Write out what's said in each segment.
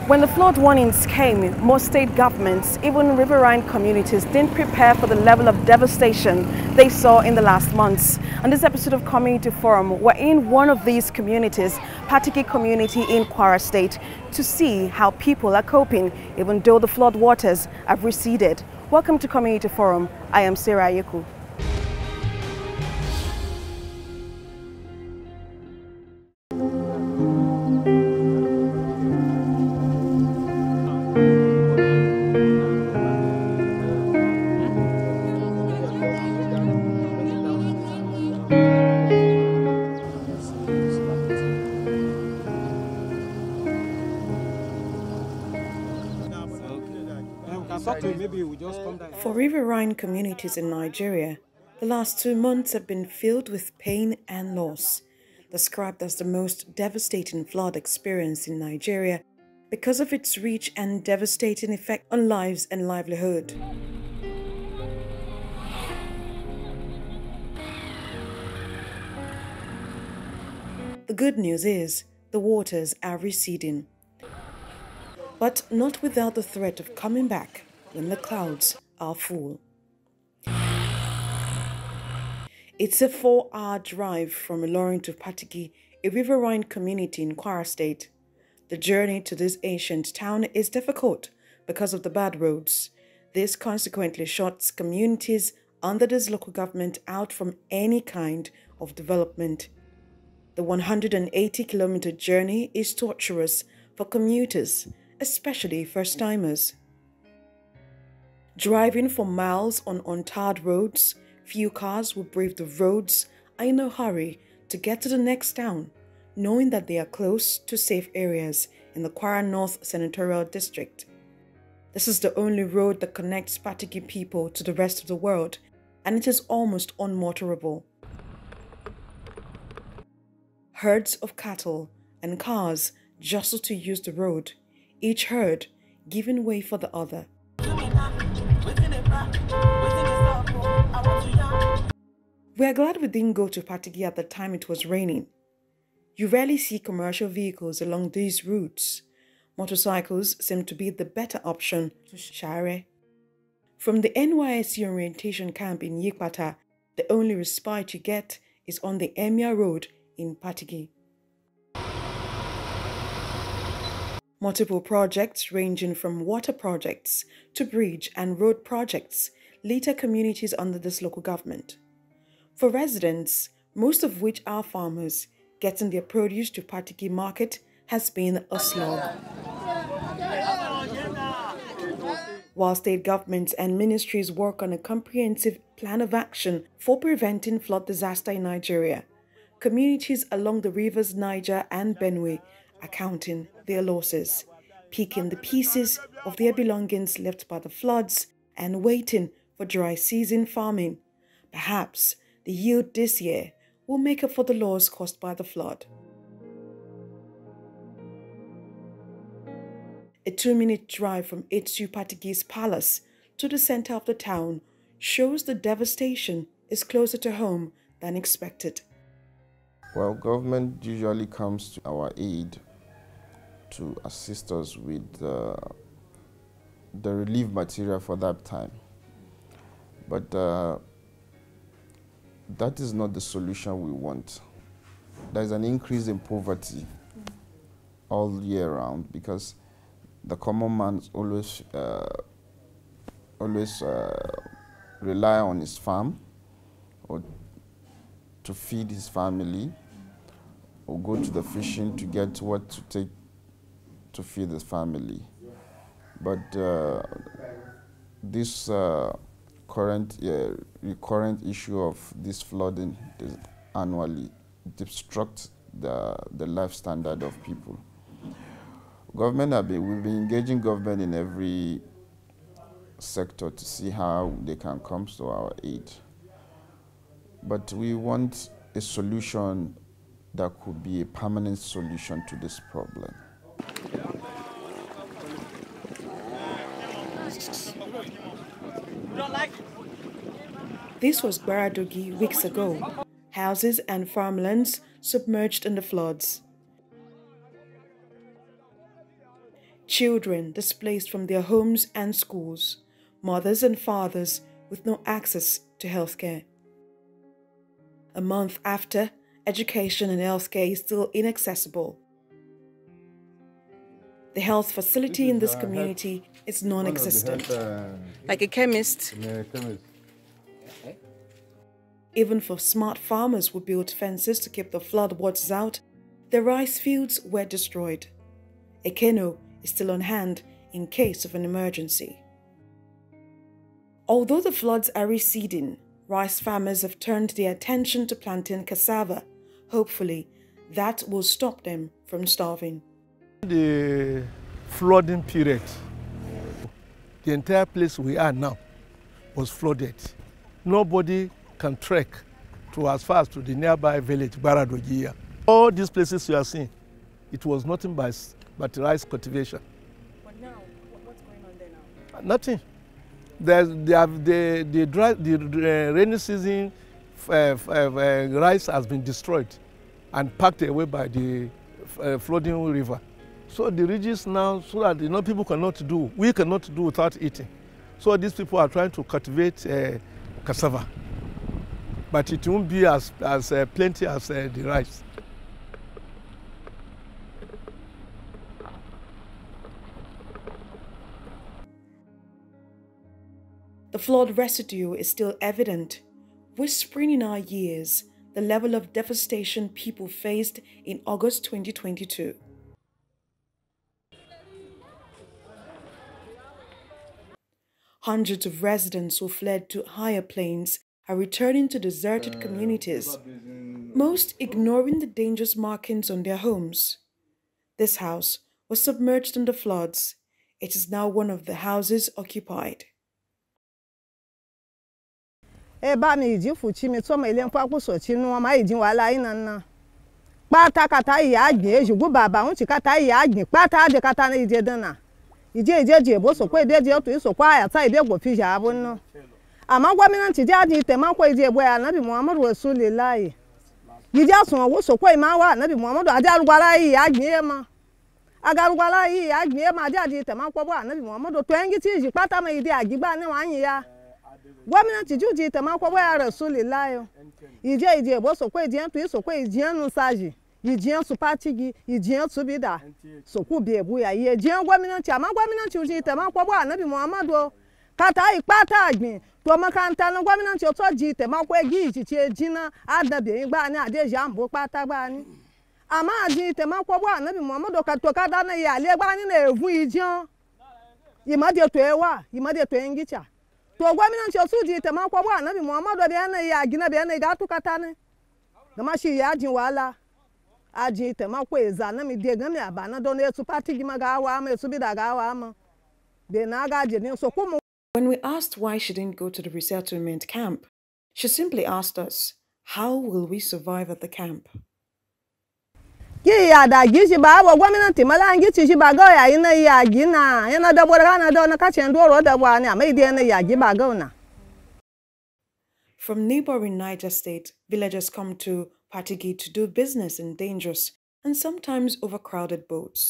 When the flood warnings came, most state governments, even riverine communities, didn't prepare for the level of devastation they saw in the last months. On this episode of Community Forum, we're in one of these communities, Patigi community in Kwara State, to see how people are coping, even though the flood waters have receded. Welcome to Community Forum. I am Sarah Yeku. For riverine communities in Nigeria, the last 2 months have been filled with pain and loss, described as the most devastating flood experience in Nigeria because of its reach and devastating effect on lives and livelihood. The good news is the waters are receding, but not without the threat of coming back when the clouds are full. It's a 4-hour drive from Ilorin to Patigi, a riverine community in Kwara State. The journey to this ancient town is difficult because of the bad roads. This consequently shuts communities under this local government out from any kind of development. The 180-kilometer journey is torturous for commuters, especially first-timers. Driving for miles on untarred roads, few cars will brave the roads are in a hurry to get to the next town, knowing that they are close to safe areas in the Kwara North Senatorial District. This is the only road that connects Patigi people to the rest of the world, and it is almost unmotorable. Herds of cattle and cars jostle to use the road, each herd giving way for the other. We are glad we didn't go to Patigi at the time it was raining. You rarely see commercial vehicles along these routes. Motorcycles seem to be the better option to share. From the NYSC orientation camp in Yikpata, the only respite you get is on the Emia Road in Patigi. Multiple projects ranging from water projects to bridge and road projects litter communities under this local government. For residents, most of which are farmers, getting their produce to Patigi market has been a slog. While state governments and ministries work on a comprehensive plan of action for preventing flood disaster in Nigeria, communities along the rivers Niger and Benue are counting their losses, picking the pieces of their belongings left by the floods and waiting for dry season farming. Perhaps the yield this year will make up for the loss caused by the flood. A 2-minute drive from Etsu Patigi's palace to the center of the town shows the devastation is closer to home than expected. Well, government usually comes to our aid to assist us with the relief material for that time. But that is not the solution we want. There's an increase in poverty all year round because the common man always rely on his farm or to feed his family or go to the fishing to get what to take to feed his family. But this current issue of this flooding annually disrupts the life standard of people. We've been engaging government in every sector to see how they can come to our aid. But we want a solution that could be a permanent solution to this problem. This was Baradogi weeks ago. Houses and farmlands submerged in the floods. children displaced from their homes and schools, mothers and fathers with no access to healthcare. A month after, education and healthcare is still inaccessible. The health facility in this community is non-existent. Like a chemist? Yeah, chemist. Even for smart farmers who built fences to keep the flood waters out, the rice fields were destroyed. A canoe is still on hand in case of an emergency. Although the floods are receding, rice farmers have turned their attention to planting cassava. Hopefully, that will stop them from starving. The flooding period, the entire place we are now was flooded. Nobody can trek to as far as to the nearby village, Baradogia. All these places you are seeing, it was nothing but rice cultivation. But now, what's going on there now? Nothing. The rainy season rice has been destroyed and packed away by the flooding river. So the ridges now, so that people cannot do, we cannot do without eating. So these people are trying to cultivate cassava, but it won't be as plenty as the rice. The flood residue is still evident, whispering in our ears the level of devastation people faced in August 2022. Hundreds of residents who fled to higher plains are returning to deserted communities, most ignoring the dangerous markings on their homes. This house was submerged in the floods. It is now one of the houses occupied. Eba mi iji fuchi mi to ma ile npa ku so chi nu ma iji wala ina na pata kata iya agbin ejugu baba un ti kata iya agbin pata de kata na ije dana ije je bo so pe de je to so kwa ya ta ide go fi ja bo no ama gwamina ti ja di te ma ko ije bo ya nabi muhammadu rasulillahi ije asun owo so ko ma wa nabi muhammadu ade alugbara iya agbin e ma agalugbara iya agbin e ma ja di te ma ko bo nabi muhammadu to engi ti iji pata ma ide agigba ni wa yin ya gwamina ti juji te ma ko bo ya rasulillahi ije bo so ko ije to so ko ije nu saji ije su Patigi ije su bida so ku bi ebu ya ye ije gwamina ti ama gwamina ti juji te ma ko bo nabi muhammadu kata ipata agbin to makanta na gwamina ti o to ji te ma ko egi iji ejina adabe igba ni ade jambo pata gba ni ama ji te ma ko bo nabi muhammadu ka to kada na ya le gba ni na evu ije imade to ewa imade to engicha to gwamina ti o su ji te ma ko bo nabi muhammadu be na ya gina be na ga to kata ni da ma shi ya jin wala aji te ma ko eza na mi de gan mi abana do na etu Patigi ma ga wa ma etu bi da ga wa ma be na ga je ni so ku. When we asked why she didn't go to the resettlement camp, she simply asked us, how will we survive at the camp? Ya da gishi ba bo gwamina ti mala ngi ci ba ga ya ina ya gina yana da bo na do na ka chen do ro da bo ni ama ide na ya gi ba ga na. From neighboring Niger State, villagers come to Patigi to do business in dangerous and sometimes overcrowded boats.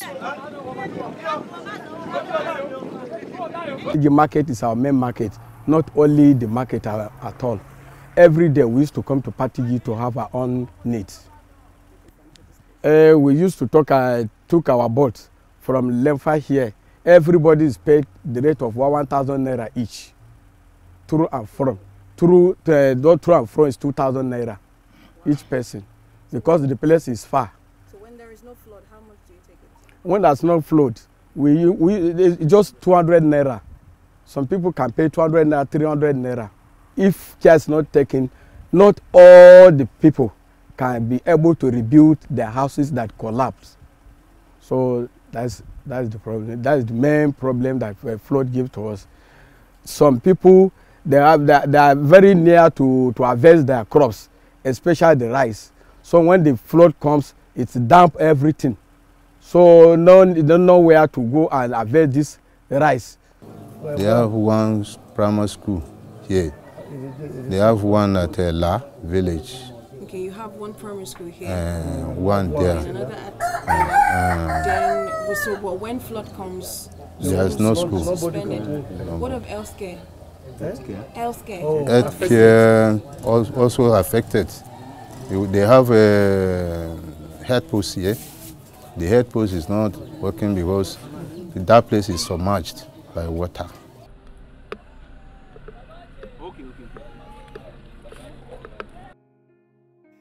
The market is our main market, not only the market at all. Every day we used to come to Patigi to have our own needs. We used to took our boat from Lemfa here. Everybody is paid the rate of 1,000 naira each, through and from. Through and from is 2,000 naira each person, because the place is far. So when there is no flood, how much do you take it? When there's no flood, we just 200 naira. Some people can pay 200 naira, 300 naira. If care is not taken, not all the people can be able to rebuild their houses that collapse. So that's the problem. That is the main problem that flood gives to us. Some people they are very near to harvest their crops, especially the rice. So when the flood comes, it's damp everything. So they don't know where to go and harvest this rice. They have one primary school here. They have one at La village. Okay, you have one primary school here. One there. And another at then, so but when flood comes, There's no school. suspended. What of healthcare? Healthcare. Healthcare also affected. They have a head post here. The head post is not working because that place is submerged by water.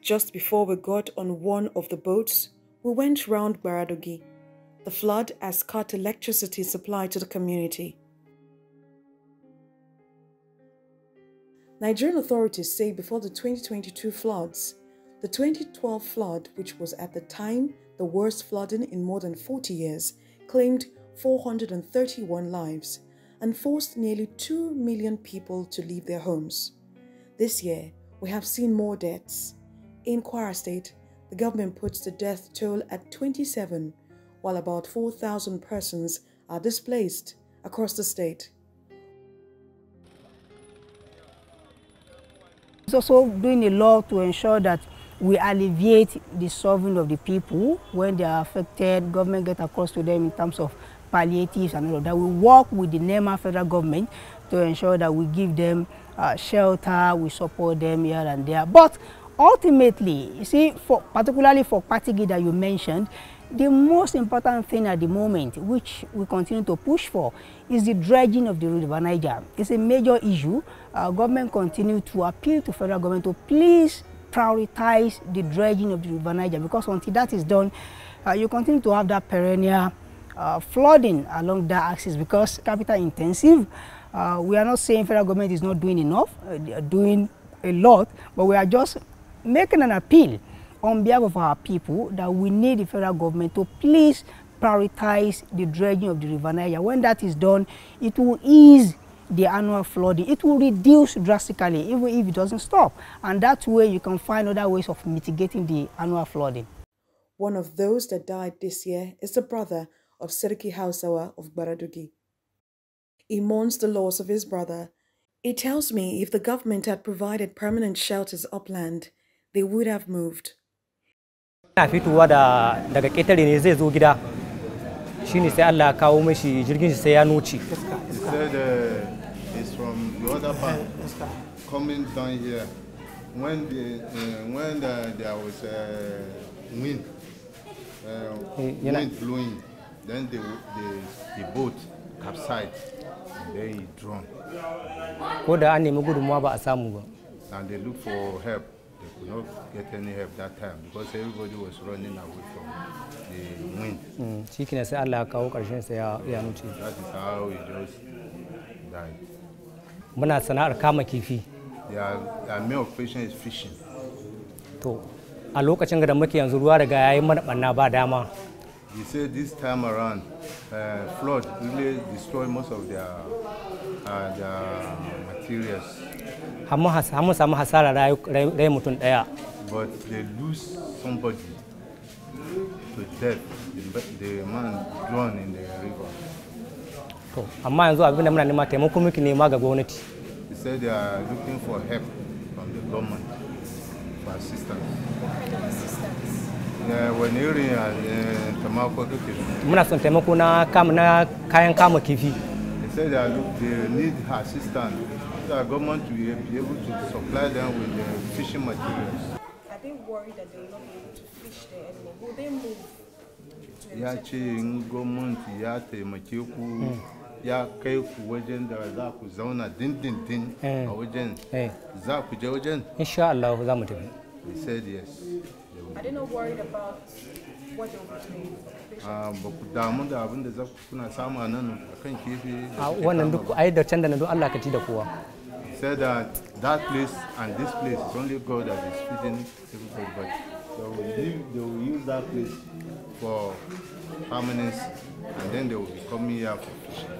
Just before we got on one of the boats, we went round Baradogi. The flood has cut electricity supply to the community. Nigerian authorities say before the 2022 floods, the 2012 flood, which was at the time the worst flooding in more than 40 years, claimed 431 lives and forced nearly 2 million people to leave their homes. This year, we have seen more deaths. In Kwara State, the government puts the death toll at 27, while about 4,000 persons are displaced across the state. It's also doing a lot to ensure that we alleviate the suffering of the people when they are affected. Government get across to them in terms of palliatives and all of that. We work with the NEMA federal government to ensure that we give them shelter, we support them here and there. But ultimately, you see, particularly for Patigi that you mentioned, the most important thing at the moment, which we continue to push for, is the dredging of the River Niger. It's a major issue. Government continue to appeal to federal government to please prioritize the dredging of the River Niger, because until that is done, you continue to have that perennial flooding along that axis, because capital intensive. We are not saying federal government is not doing enough, they are doing a lot, but we are just making an appeal on behalf of our people that we need the federal government to please prioritize the dredging of the River Niger. When that is done, it will ease the annual flooding. It will reduce drastically, even if it doesn't stop. And that way you can find other ways of mitigating the annual flooding. One of those that died this year is the brother of Seriki Hausawa of Baradogi. He mourns the loss of his brother. He tells me if the government had provided permanent shelters upland, they would have moved. Ina fitowa daga ƙetare ne zai zo gida, shine sai Allah ya kawo mishi jirgin shi sai ya noce. He said it's from the other part coming down here. When there was wind blowing, then the boat capsized and then he drowned. Ko da an nemi gudunmuwa ba a samu ba. And they looked for help. They could not get any help that time because everybody was running away from the wind. Shi kenan sai Allah ya kawo ƙarshen sai ya noce. That is how he just died. Muna sana'ar kama kifi. Their main occupation is fishing. To a lokacin da muke yanzu ruwa daga yayi mana banna ba dama. He said this time around, flood really destroyed most of their materials. Mun samu hasara rai mutum daya. But they lose somebody to death. The man drowned in the river. To amma yanzu abin da muna nema taimako muke nema ga gwamnati. He said they are looking for help from the government for assistance. When you're in Tamako, muna son taimako na kayan kama kifi. They said they need assistance. The government will be able to supply them with the fishing materials. Are they worried that they will not be able to fish there anymore? Will they move? Ya ce in gwamnati ya taimake ku ya kai ku wajen da za ku zauna dindindin a wajen. Za ku je wajen? Insha Allah za mu tafi. He said yes. Are they not worried about what they will be doing? Ba ku damu da abin da za ku kuna samu a nan akan kifi. Wannan duk ai da can da na don Allah ka ci da kowa. He said that place and this place is only God that is feeding everybody, but they will use that place for permanence, and then they will be coming here for fishing.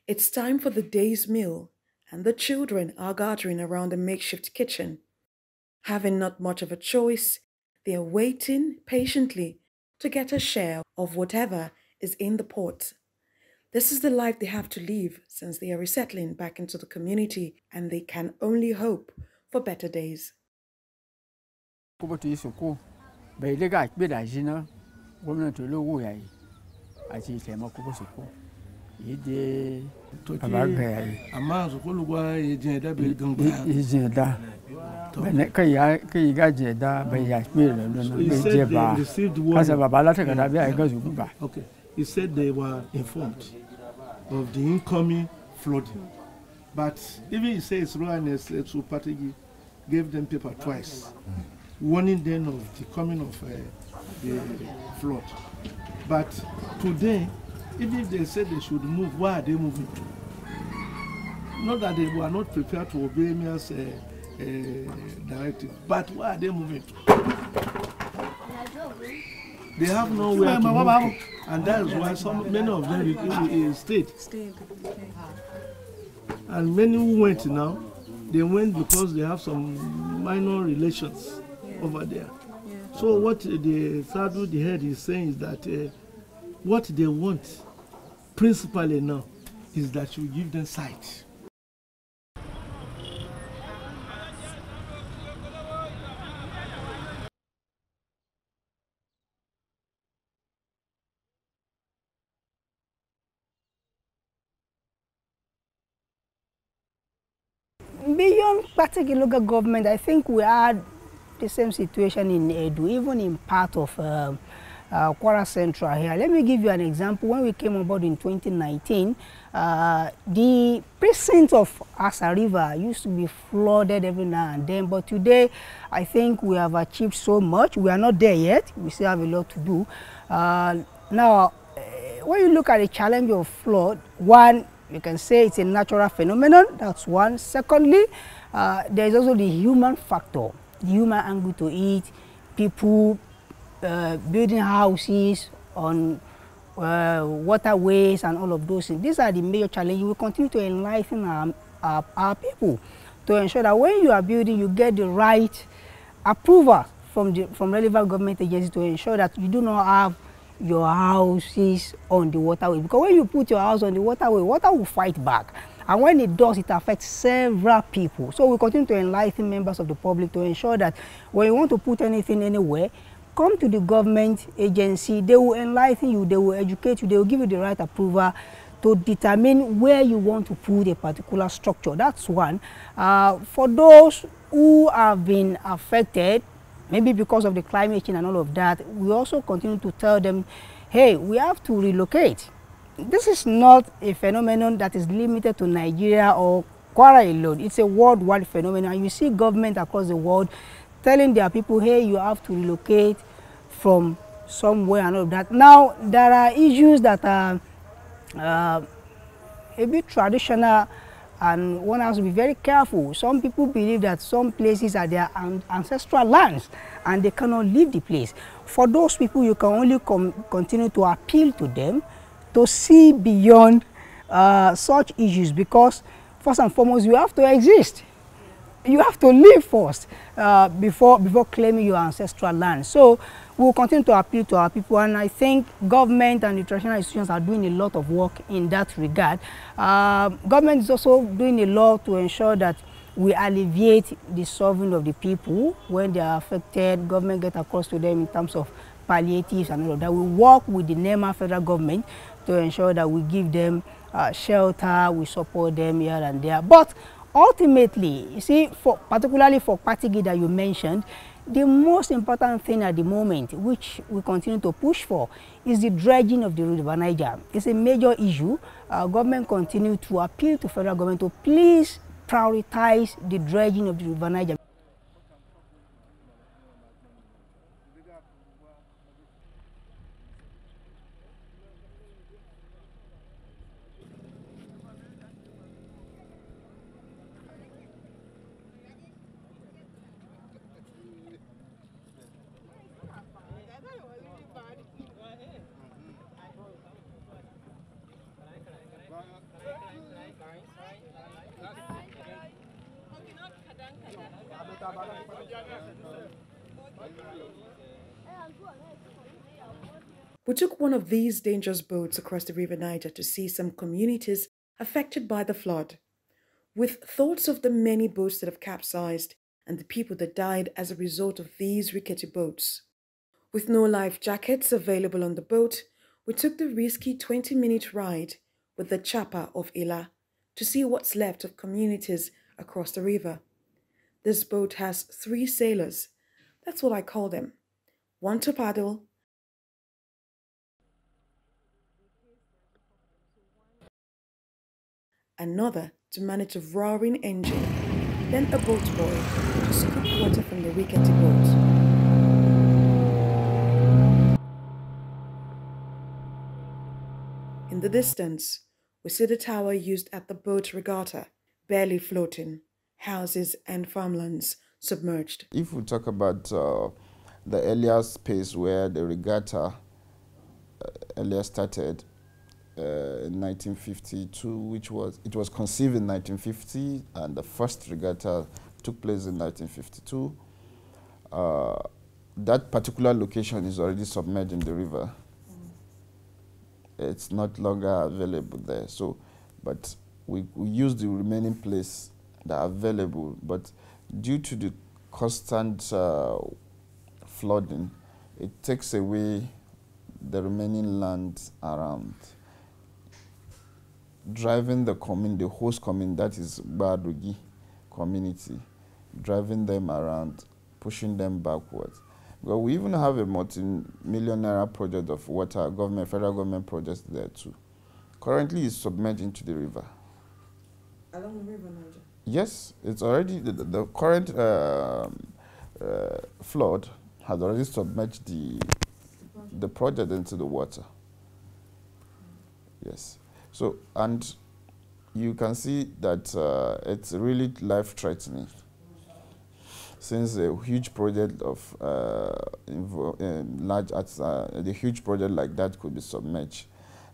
It's time for the day's meal, and the children are gathering around the makeshift kitchen. Having not much of a choice, they are waiting patiently to get a share of whatever is in the port. This is the life they have to live since they are resettling back into the community, and they can only hope for better days. Okay. He said they were informed of the incoming flooding. But even he says Rohannes to Patigi gave them paper twice, warning them of the coming of the flood. But today, even if they said they should move, why are they moving to? Not that they were not prepared to obey Emia's directive, but why are they moving to? They have nowhere to move to, and that is why many of them stayed. And many who went now, they went because they have some minor relations over there. So what the Sadhu, the head, is saying is that what they want principally now is that you give them sight. Beyond Patigi local government, I think we had the same situation in Edu, even in part of Kwara Central here. Let me give you an example. When we came on board in 2019, the precinct of Asa River used to be flooded every now and then, but today I think we have achieved so much. We are not there yet. We still have a lot to do. Now, when you look at the challenge of flood, one, you can say it's a natural phenomenon. That's one. Secondly, there is also the human factor, the human angle to it. People building houses on waterways and all of those things. These are the major challenges. We continue to enlighten our people to ensure that when you are building, you get the right approval from relevant government agencies to ensure that you do not have your houses on the waterway, because when you put your house on the waterway, water will fight back, and when it does, it affects several people. So we continue to enlighten members of the public to ensure that when you want to put anything anywhere, come to the government agency. They will enlighten you, they will educate you, they will give you the right approval to determine where you want to put a particular structure. That's one. For those who have been affected, maybe because of the climate change and all of that, we also continue to tell them, hey, we have to relocate. This is not a phenomenon that is limited to Nigeria or Kwara alone. It's a worldwide phenomenon. And you see government across the world telling their people, hey, you have to relocate from somewhere and all of that. Now, there are issues that are a bit traditional, and one has to be very careful. Some people believe that some places are their ancestral lands and they cannot leave the place. For those people, you can only continue to appeal to them to see beyond such issues, because first and foremost, you have to exist. You have to live first before claiming your ancestral land. So we will continue to appeal to our people, and I think government and the traditional institutions are doing a lot of work in that regard. Government is also doing a lot to ensure that we alleviate the suffering of the people when they are affected. Government get across to them in terms of palliatives and all of that. We work with the NEMA federal government to ensure that we give them shelter, we support them here and there. But ultimately, you see, particularly for Patigi that you mentioned, the most important thing at the moment, which we continue to push for, is the dredging of the River Niger. It's a major issue. Government continue to appeal to federal government to please prioritize the dredging of the River Niger. We took one of these dangerous boats across the River Niger to see some communities affected by the flood. With thoughts of the many boats that have capsized and the people that died as a result of these rickety boats. With no life jackets available on the boat, we took the risky 20-minute ride with the chopper of Ila to see what's left of communities across the river. This boat has 3 sailors. That's what I call them. One to paddle, another to manage a roaring engine, then a boat boy to scoop water from the rickety boat. In the distance, we see the tower used at the boat regatta, barely floating, houses and farmlands submerged. If we talk about the earlier space where the regatta earlier started in 1952, which was conceived in 1950, and the first regatta took place in 1952. That particular location is already submerged in the river. It's not longer available there. So, but we use the remaining place that are available. But due to the constant flooding, it takes away the remaining land around, driving the host community, that is Badugi community, driving them around, pushing them backwards. Well, we even have a multi-million naira project of water, federal government projects there too. Currently, it's submerged into the river. Along the river Niger? Yes, it's already, the current flood has already submerged the project into the water. Yes. So, and you can see that it's really life-threatening, since a huge project of the huge project like that could be submerged,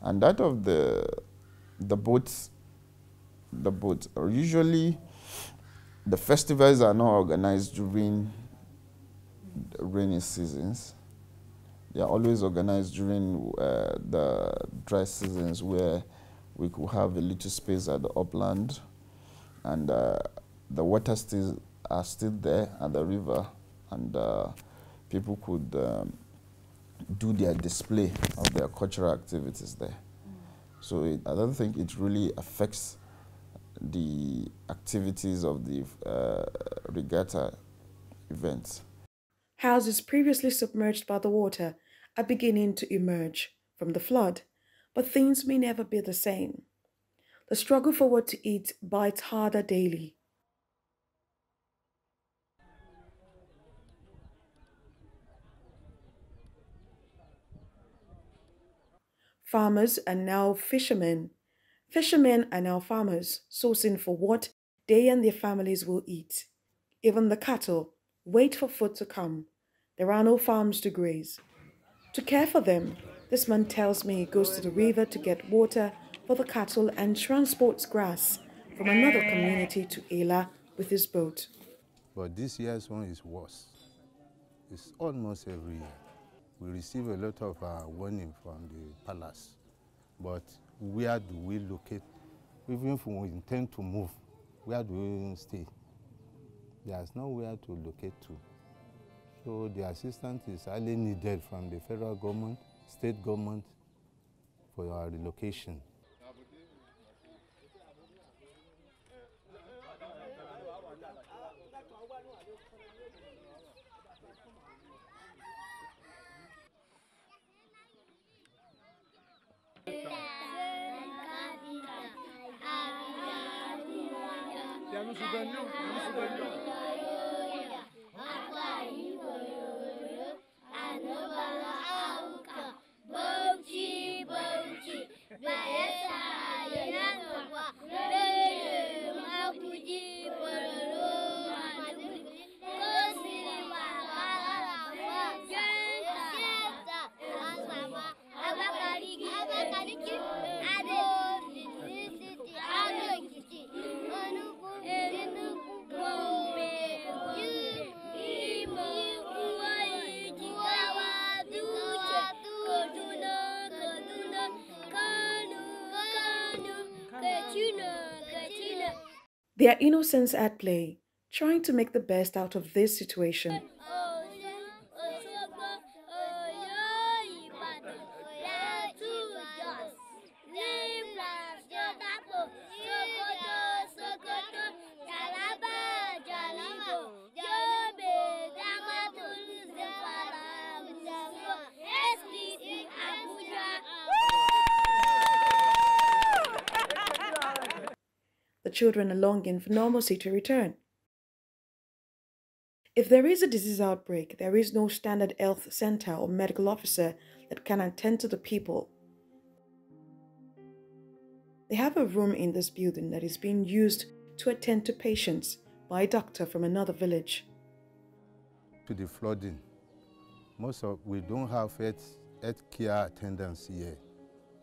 and that of the boats. Usually, the festivals are not organized during the rainy seasons. They are always organized during the dry seasons, where we could have a little space at the upland, and the water are still there at the river, and people could do their display of their cultural activities there. So I don't think it really affects the activities of the regatta events. Houses previously submerged by the water are beginning to emerge from the flood, but things may never be the same. The struggle for what to eat bites harder daily. Farmers are now fishermen. Fishermen are now farmers, sourcing for what they and their families will eat. Even the cattle wait for food to come. There are no farms to graze. To care for them, this man tells me he goes to the river to get water for the cattle and transports grass from another community to Ela with his boat. But this year's one is worse. It's almost every year. We receive a lot of warning from the palace. But where do we locate? Even if we intend to move, where do we stay? There's nowhere to locate to. So the assistance is highly needed from the federal government, state government, for our relocation. Their innocence at play, trying to make the best out of this situation. The children are longing for normalcy to return. If there is a disease outbreak, there is no standard health center or medical officer that can attend to the people. They have a room in this building that is being used to attend to patients by a doctor from another village. To the flooding, we don't have health care attendants here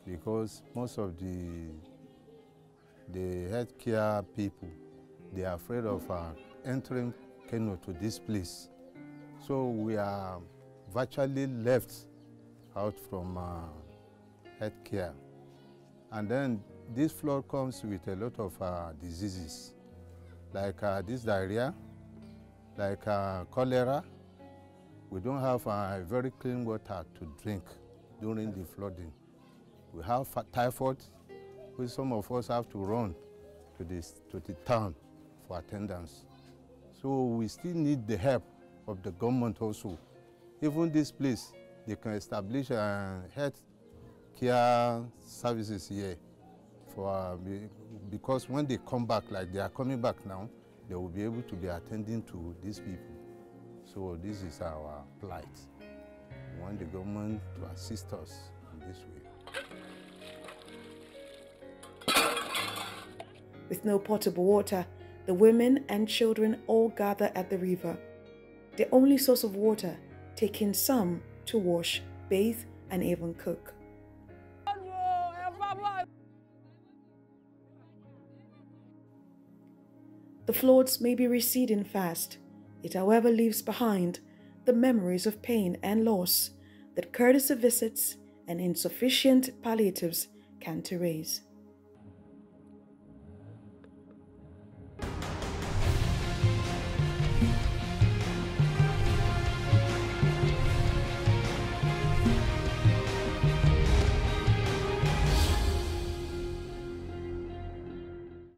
because most of the healthcare people, they are afraid of entering Kano to this place. So we are virtually left out from healthcare. And then this flood comes with a lot of diseases, like this diarrhea, like cholera. We don't have very clean water to drink during the flooding. We have typhoid, which some of us have to run to the town for attendance. So we still need the help of the government also. Even this place, they can establish health care services here because when they come back, like they are coming back now, they will be able to be attending to these people. So this is our plight. We want the government to assist us in this way. With no potable water, the women and children all gather at the river, their only source of water, taking some to wash, bathe, and even cook. The floods may be receding fast. It, however, leaves behind the memories of pain and loss that courtesy visits and insufficient palliatives can't erase.